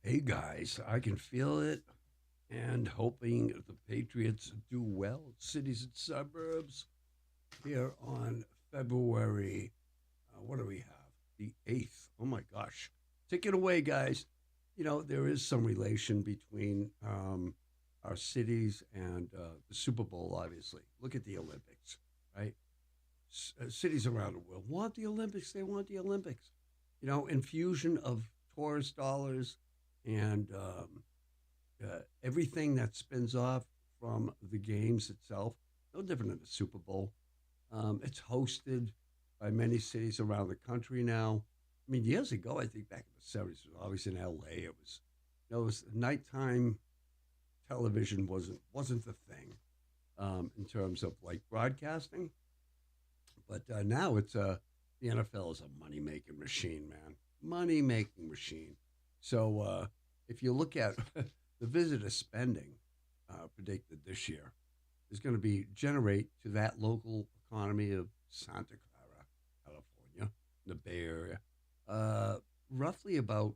Hey guys, I can feel it and hoping the Patriots do well. Cities and suburbs here on February. What do we have? The 8th. Oh my gosh. Take it away, guys. There is some relation between our cities and the Super Bowl, obviously. Look at the Olympics, right? Cities around the world want the Olympics. They want the Olympics. Infusion of tourist dollars and everything that spins off from the games itself, no different than the Super Bowl. It's hosted by many cities around the country now. I mean, years ago, I think back in the 70s, it was always in LA. It was nighttime television wasn't the thing in terms of like broadcasting. But now the NFL is a money making machine, man. Money making machine. So if you look at the visitor spending predicted this year is going to be generate to that local economy of Santa Clara, California, the Bay Area, uh, roughly about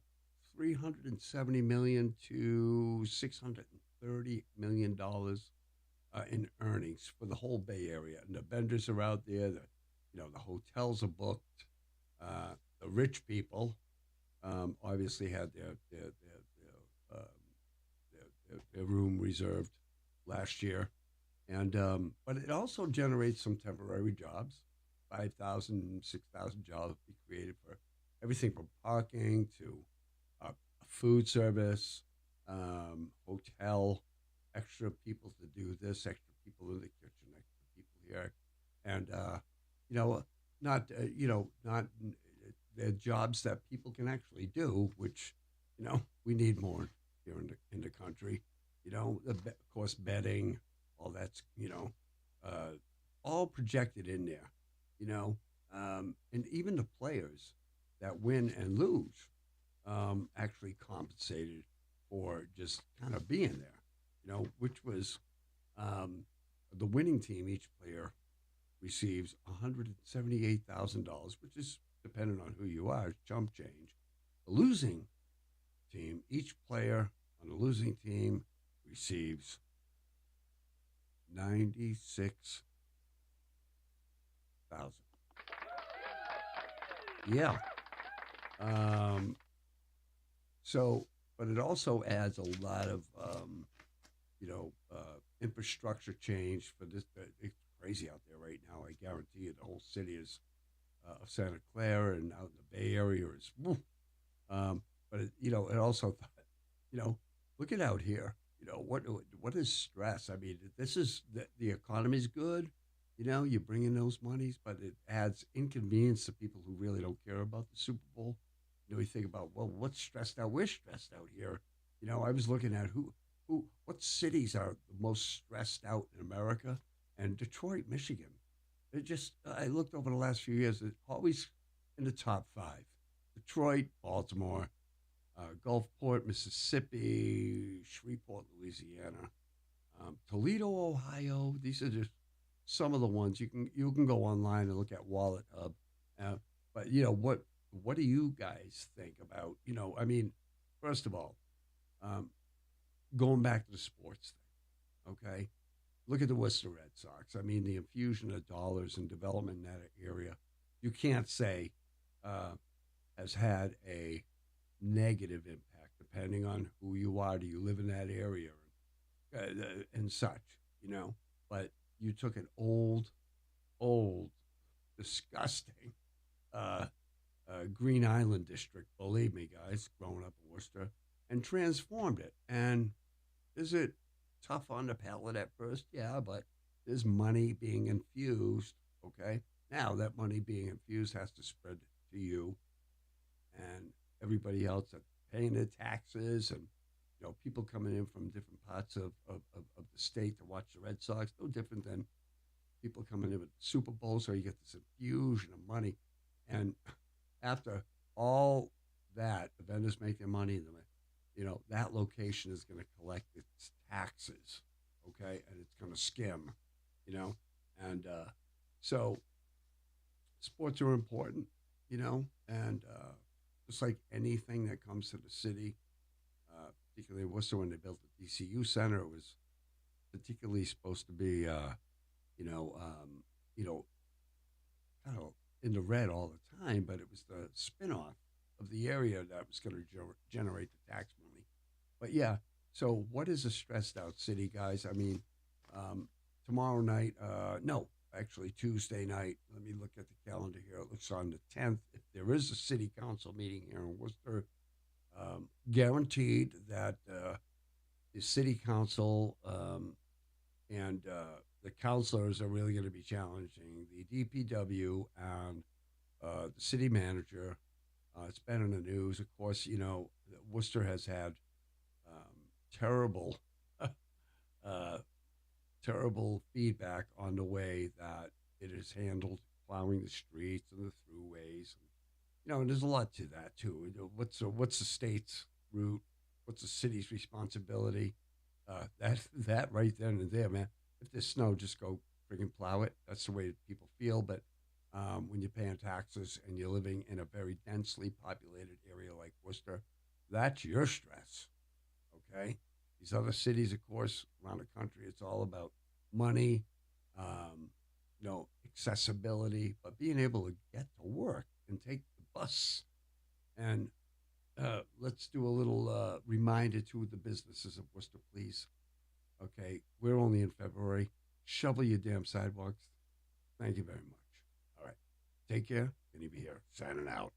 370 million to 630 million dollars in earnings for the whole Bay Area. And the vendors are out there. The hotels are booked. The rich people obviously had their room reserved last year, and but it also generates some temporary jobs. 5,000, 6,000 jobs be created for everything from parking to food service, hotel, extra people to do this, extra people in the kitchen, extra people here, and you know, not the jobs that people can actually do, which we need more here in the country. Of course, betting, all that's all projected in there. And even the players that win and lose actually compensated for just kind of being there. Which was um, the winning team. Each player receives $178,000, which is depending on who you are, it's chump change. The losing team, each player on the losing team receives 96,000. Yeah. Um, so, but it also adds a lot of infrastructure change for this. It's crazy out there right now. I guarantee you, the whole city is of Santa Clara and out in the Bay Area is. Woo. But it also thought, you know, look at out here. What is stress? I mean, this is the economy's good. You bring in those monies, but it adds inconvenience to people who really don't care about the Super Bowl. You think about, well, what's stressed out? We're stressed out here. I was looking at what cities are the most stressed out in America, and Detroit, Michigan. I looked over the last few years. It's always in the top five. Detroit, Baltimore, Gulfport, Mississippi, Shreveport, Louisiana, Toledo, Ohio. These are just some of the ones you can go online and look at Wallet Hub. But what do you guys think about? I mean, first of all, um, going back to the sports thing, okay? Look at the Worcester Red Sox. I mean, the infusion of dollars and development in that area, you can't say uh, has had a negative impact, depending on who you are. Do you live in that area and such, you know? But you took an old, disgusting uh, Green Island district, believe me, guys, growing up in Worcester, and transformed it. And is it tough on the palate at first? Yeah, but there's money being infused. Okay. Now that money being infused has to spread to you and everybody else that paying their taxes and people coming in from different parts of the state to watch the Red Sox. No different than people coming in with Super Bowl. So you get this infusion of money. And after all that, the vendors make their money. That location is going to collect its taxes, okay, and it's going to skim, you know, and so sports are important, and just like anything that comes to the city, particularly in Worcester when they built the DCU Center. It was particularly supposed to be, you know, you know, kind of in the red all the time, but it was the spinoff of the area that was going to generate the tax money. But yeah, so what is a stressed out city, guys? I mean, um, tomorrow night, no, actually Tuesday night. Let me look at the calendar here. It looks on the 10th. If there is a city council meeting here in Worcester, guaranteed that the city council and the councilors are really going to be challenging the DPW and the city manager. It's been in the news, of course. You know, Worcester has had terrible, uh, terrible feedback on the way that it is handled plowing the streets and the throughways. You know, and there's a lot to that too. You know, what's the state's route? What's the city's responsibility? That right then and there, man. If there's snow, just go friggin' plow it. That's the way people feel. But when you're paying taxes and you're living in a very densely populated area like Worcester, that's your stress. Okay, these other cities, of course, around the country, it's all about money, um, accessibility, but being able to get to work and take the bus. And let's do a little reminder to the businesses of Worcester, please. Okay, we're only in February. Shovel your damn sidewalks. Thank you very much. All right, take care. Kenny be here, signing out.